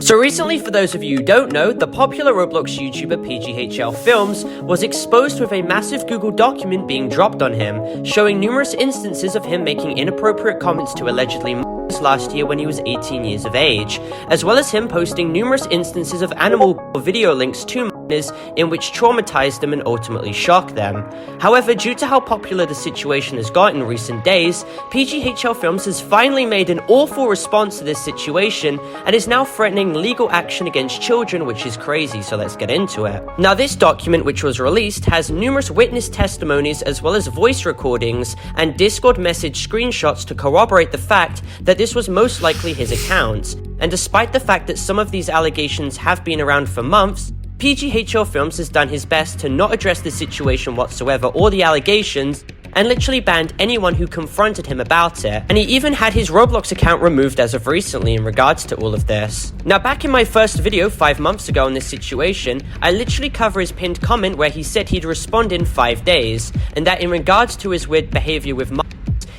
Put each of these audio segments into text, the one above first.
So recently, for those of you who don't know, the popular Roblox YouTuber PGHLFilms was exposed with a massive Google document being dropped on him, showing numerous instances of him making inappropriate comments to allegedly minors last year when he was 18 years of age, as well as him posting numerous instances of animal video links to minors in which traumatized them and ultimately shocked them. However, due to how popular the situation has got in recent days, PGHLFilms has finally made an awful response to this situation and is now threatening legal action against children, which is crazy, so let's get into it. Now, this document, which was released, has numerous witness testimonies as well as voice recordings and Discord message screenshots to corroborate the fact that this was most likely his account. And despite the fact that some of these allegations have been around for months, PGHLFilms has done his best to not address the situation whatsoever or the allegations, and literally banned anyone who confronted him about it. And he even had his Roblox account removed as of recently in regards to all of this. Now, back in my first video 5 months ago on this situation, I literally cover his pinned comment where he said he'd respond in 5 days, and that in regards to his weird behavior with minors,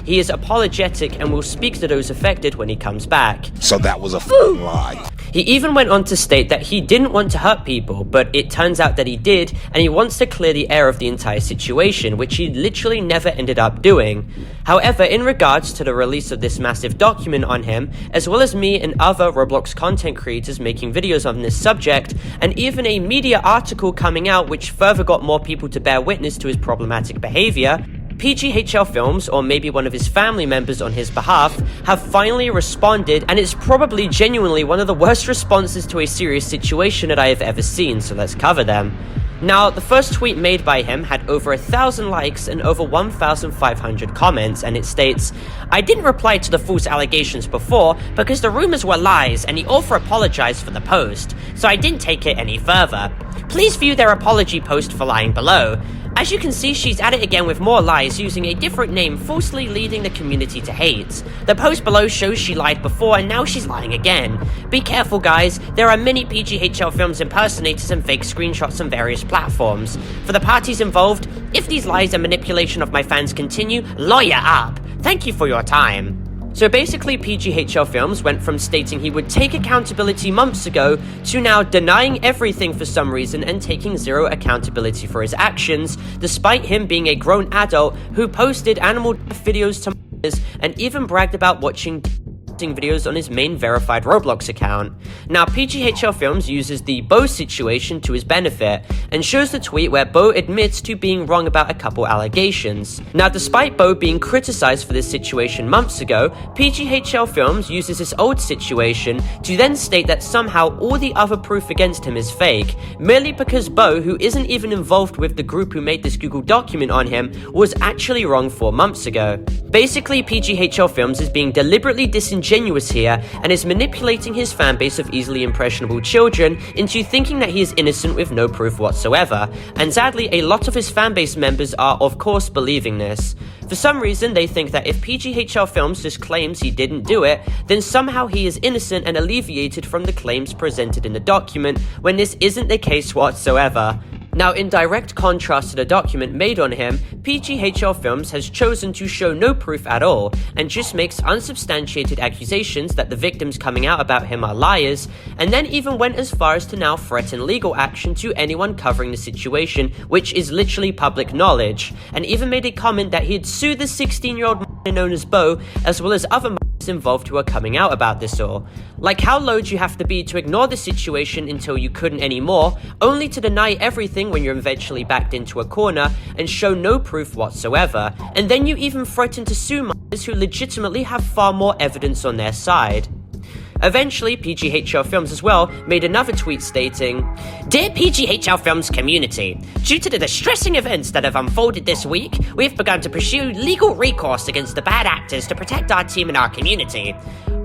he is apologetic and will speak to those affected when he comes back. So that was a f***ing lie. He even went on to state that he didn't want to hurt people, but it turns out that he did, and he wants to clear the air of the entire situation, which he literally never ended up doing. However, in regards to the release of this massive document on him, as well as me and other Roblox content creators making videos on this subject, and even a media article coming out which further got more people to bear witness to his problematic behavior, PGHLFilms, or maybe one of his family members on his behalf, have finally responded, and it's probably genuinely one of the worst responses to a serious situation that I have ever seen, so let's cover them. Now, the first tweet made by him had over 1,000 likes and over 1,500 comments, and it states, "I didn't reply to the false allegations before because the rumors were lies and the author apologized for the post, so I didn't take it any further. Please view their apology post for lying below. As you can see, she's at it again with more lies using a different name, falsely leading the community to hate. The post below shows she lied before and now she's lying again. Be careful, guys. There are many PGHLFilms impersonators and fake screenshots on various platforms. For the parties involved, if these lies and manipulation of my fans continue, lawyer up. Thank you for your time." So basically, PGHLFilms went from stating he would take accountability months ago to now denying everything for some reason and taking zero accountability for his actions, despite him being a grown adult who posted animal death videos to minors and even bragged about watching videos on his main verified Roblox account. Now, PGHLFilms uses the Bo situation to his benefit and shows the tweet where Bo admits to being wrong about a couple allegations. Now, despite Bo being criticized for this situation months ago, PGHLFilms uses this old situation to then state that somehow all the other proof against him is fake, merely because Bo, who isn't even involved with the group who made this Google document on him, was actually wrong 4 months ago. Basically, PGHLFilms is being deliberately disingenuous here and is manipulating his fanbase of easily impressionable children into thinking that he is innocent with no proof whatsoever, and sadly a lot of his fanbase members are of course believing this. For some reason they think that if PGHLFilms just claims he didn't do it, then somehow he is innocent and alleviated from the claims presented in the document, when this isn't the case whatsoever. Now, in direct contrast to the document made on him, PGHLFilms has chosen to show no proof at all, and just makes unsubstantiated accusations that the victims coming out about him are liars, and then even went as far as to now threaten legal action to anyone covering the situation, which is literally public knowledge, and even made a comment that he'd sue the 16-year-old known as Bo, as well as other involved who are coming out about this all. Like, how low do you have to be to ignore the situation until you couldn't anymore, only to deny everything when you're eventually backed into a corner and show no proof whatsoever, and then you even threaten to sue minors who legitimately have far more evidence on their side. Eventually, PGHLFilms as well made another tweet stating, "Dear PGHLFilms community, due to the distressing events that have unfolded this week, we have begun to pursue legal recourse against the bad actors to protect our team and our community.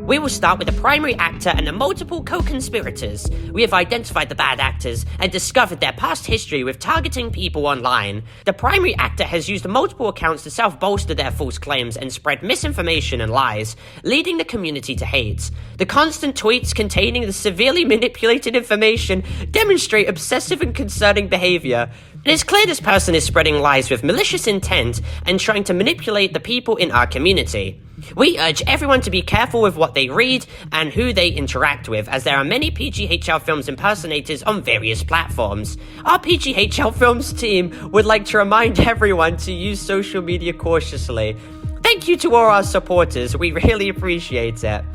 We will start with the primary actor and the multiple co-conspirators. We have identified the bad actors and discovered their past history with targeting people online. The primary actor has used multiple accounts to self-bolster their false claims and spread misinformation and lies, leading the community to hate. The constant tweets containing the severely manipulated information demonstrate obsessive and concerning behavior. It is clear this person is spreading lies with malicious intent and trying to manipulate the people in our community. We urge everyone to be careful with what they read and who they interact with, as there are many PGHLFilms impersonators on various platforms. Our PGHLFilms team would like to remind everyone to use social media cautiously. Thank you to all our supporters, we really appreciate it.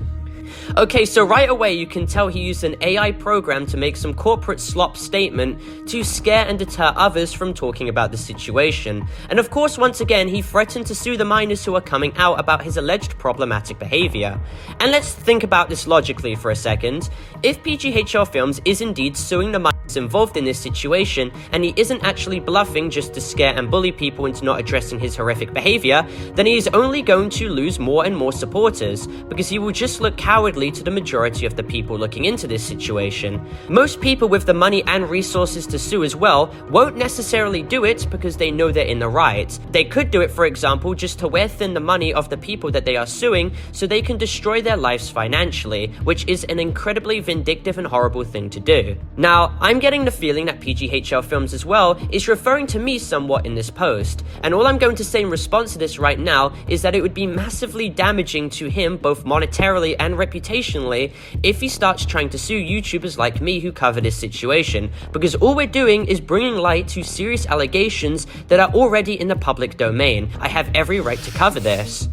Okay, so right away you can tell he used an AI program to make some corporate slop statement to scare and deter others from talking about the situation. And of course, once again, he threatened to sue the minors who are coming out about his alleged problematic behavior. And let's think about this logically for a second. If PGHLFilms is indeed suing the minors involved in this situation, and he isn't actually bluffing just to scare and bully people into not addressing his horrific behavior, then he is only going to lose more and more supporters, because he will just look cowardly to the majority of the people looking into this situation. Most people with the money and resources to sue as well won't necessarily do it because they know they're in the right. They could do it, for example, just to wear thin the money of the people that they are suing so they can destroy their lives financially, which is an incredibly vindictive and horrible thing to do. Now, I'm getting the feeling that PGHLFilms as well is referring to me somewhat in this post, and all I'm going to say in response to this right now is that it would be massively damaging to him both monetarily and reputationally if he starts trying to sue YouTubers like me who cover this situation, because all we're doing is bringing light to serious allegations that are already in the public domain. I have every right to cover this.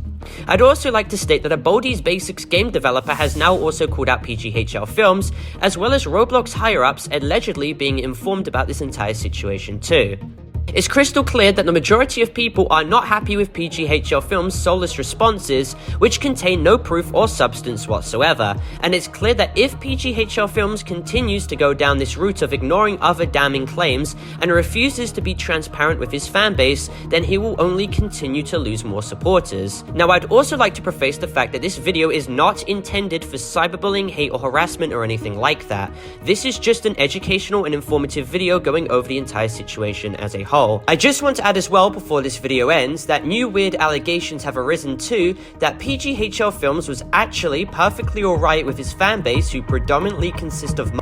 I'd also like to state that a Baldi's Basics game developer has now also called out PGHLFilms, as well as Roblox higher-ups allegedly being informed about this entire situation too. It's crystal clear that the majority of people are not happy with PGHLFilms' soulless responses, which contain no proof or substance whatsoever, and it's clear that if PGHLFilms continues to go down this route of ignoring other damning claims and refuses to be transparent with his fanbase, then he will only continue to lose more supporters. Now, I'd also like to preface the fact that this video is not intended for cyberbullying, hate, or harassment or anything like that. This is just an educational and informative video going over the entire situation as a whole. I just want to add as well before this video ends that new weird allegations have arisen too that PGHLFilms was actually perfectly alright with his fanbase, who predominantly consist of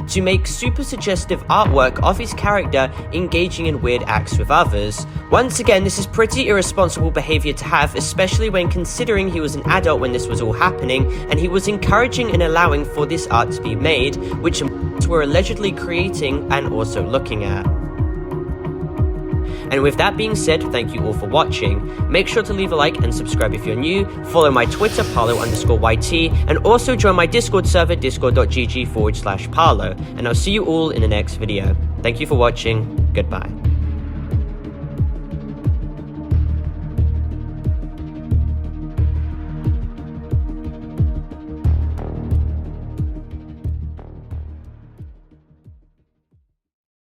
to make super suggestive artwork of his character engaging in weird acts with others. Once again, this is pretty irresponsible behavior to have, especially when considering he was an adult when this was all happening, and he was encouraging and allowing for this art to be made, which were allegedly creating and also looking at. And with that being said, thank you all for watching. Make sure to leave a like and subscribe if you're new, follow my Twitter, Parlo_YT, and also join my Discord server, discord.gg/Parlo, and I'll see you all in the next video. Thank you for watching, goodbye.